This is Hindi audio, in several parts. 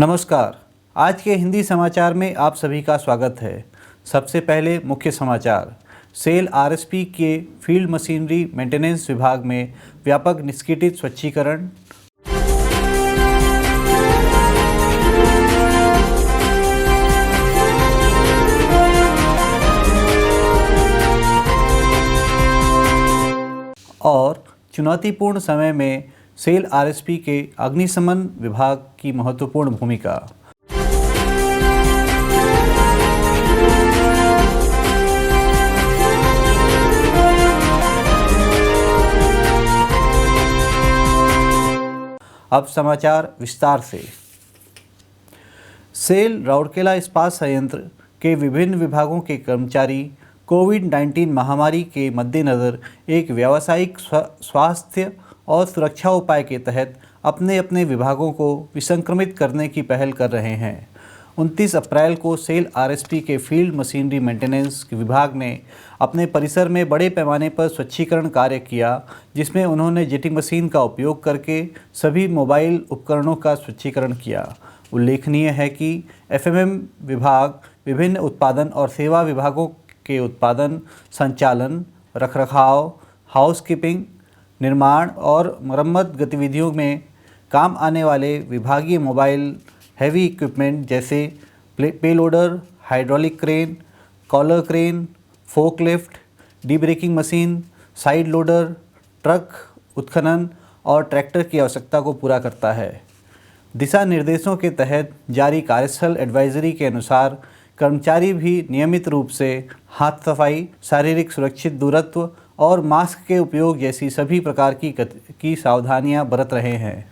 नमस्कार। आज के हिंदी समाचार में आप सभी का स्वागत है। सबसे पहले मुख्य समाचार। सेल आरएसपी के फील्ड मशीनरी मेंटेनेंस विभाग में व्यापक निष्कासित स्वच्छीकरण। और चुनौतीपूर्ण समय में सेल आरएसपी के अग्निशमन विभाग की महत्वपूर्ण भूमिका। अब समाचार विस्तार से। सेल राउरकेला इस्पात संयंत्र के विभिन्न विभागों के कर्मचारी कोविड-19 महामारी के मद्देनज़र एक व्यावसायिक स्वास्थ्य और सुरक्षा उपाय के तहत अपने अपने विभागों को विसंक्रमित करने की पहल कर रहे हैं। 29 अप्रैल को सेल आरएसपी के फील्ड मशीनरी मेंटेनेंस विभाग ने अपने परिसर में बड़े पैमाने पर स्वच्छीकरण कार्य किया, जिसमें उन्होंने जेटिंग मशीन का उपयोग करके सभी मोबाइल उपकरणों का स्वच्छीकरण किया। उल्लेखनीय है कि एफएमएम विभाग विभिन्न उत्पादन और सेवा विभागों के उत्पादन, संचालन, रखरखाव, हाउसकीपिंग, निर्माण और मरम्मत गतिविधियों में काम आने वाले विभागीय मोबाइल हैवी इक्विपमेंट जैसे payloader, hydraulic crane, crawler crane, forklift, डीब्रेकिंग मशीन, साइड लोडर, ट्रक, उत्खनन और ट्रैक्टर की आवश्यकता को पूरा करता है। दिशा निर्देशों के तहत जारी कार्यस्थल एडवाइजरी के अनुसार कर्मचारी भी नियमित रूप से हाथ सफाई, शारीरिक सुरक्षित दूरत्व और मास्क के उपयोग जैसी सभी प्रकार की सावधानियां बरत रहे हैं।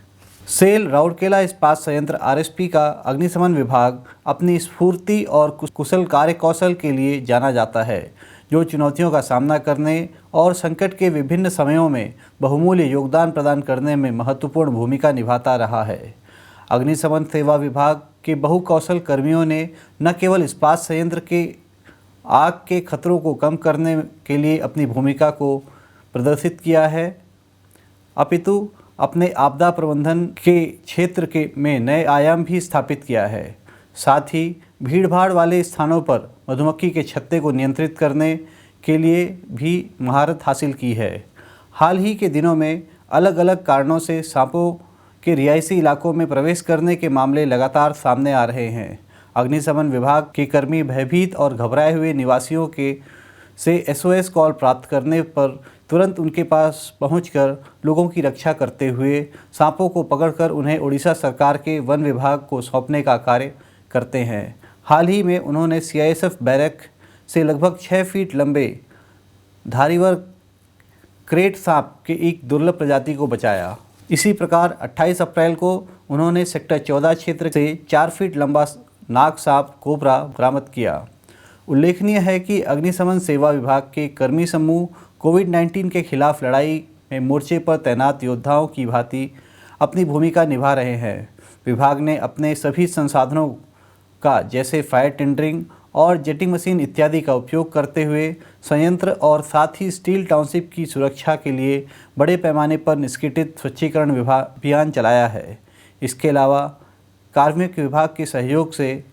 सेल राउरकेला इस्पात संयंत्र आरएसपी का अग्निशमन विभाग अपनी स्फूर्ति और कुशल कार्यकौशल के लिए जाना जाता है, जो चुनौतियों का सामना करने और संकट के विभिन्न समयों में बहुमूल्य योगदान प्रदान करने में महत्वपूर्ण भूमिका निभाता रहा है। अग्निशमन सेवा विभाग के बहुकौशल कर्मियों ने न केवल इस्पात संयंत्र के आग के खतरों को कम करने के लिए अपनी भूमिका को प्रदर्शित किया है, अपितु अपने आपदा प्रबंधन के क्षेत्र में नए आयाम भी स्थापित किया है। साथ ही भीड़भाड़ वाले स्थानों पर मधुमक्खी के छत्ते को नियंत्रित करने के लिए भी महारत हासिल की है। हाल ही के दिनों में अलग अलग कारणों से सांपों के रिहायशी इलाकों में प्रवेश करने के मामले लगातार सामने आ रहे हैं। अग्निशमन विभाग के कर्मी भयभीत और घबराए हुए निवासियों से एसओएस कॉल प्राप्त करने पर तुरंत उनके पास पहुंचकर लोगों की रक्षा करते हुए सांपों को पकड़कर उन्हें उड़ीसा सरकार के वन विभाग को सौंपने का कार्य करते हैं। हाल ही में उन्होंने सीआईएसएफ बैरक से लगभग 6 फीट लंबे धारीवर क्रेट सांप के एक दुर्लभ प्रजाति को बचाया। इसी प्रकार 28 अप्रैल को उन्होंने सेक्टर 14 क्षेत्र से 4 फीट लंबा नाग सांप कोबरा बरामद किया। उल्लेखनीय है कि अग्निशमन सेवा विभाग के कर्मी समूह कोविड-19 के खिलाफ लड़ाई में मोर्चे पर तैनात योद्धाओं की भांति अपनी भूमिका निभा रहे हैं। विभाग ने अपने सभी संसाधनों का जैसे फायर टेंडरिंग और जेटिंग मशीन इत्यादि का उपयोग करते हुए संयंत्र और साथ ही स्टील टाउनशिप की सुरक्षा के लिए बड़े पैमाने पर निष्कासित स्वच्छीकरण अभियान चलाया है। इसके अलावा कार्मिक विभाग के सहयोग से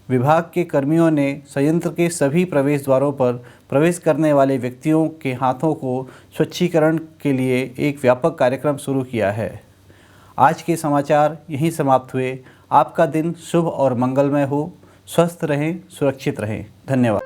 विभाग के कर्मियों ने संयंत्र के सभी प्रवेश द्वारों पर प्रवेश करने वाले व्यक्तियों के हाथों को स्वच्छीकरण के लिए एक व्यापक कार्यक्रम शुरू किया है। आज के समाचार यहीं समाप्त हुए। आपका दिन शुभ और मंगलमय हो। स्वस्थ रहें, सुरक्षित रहें। धन्यवाद।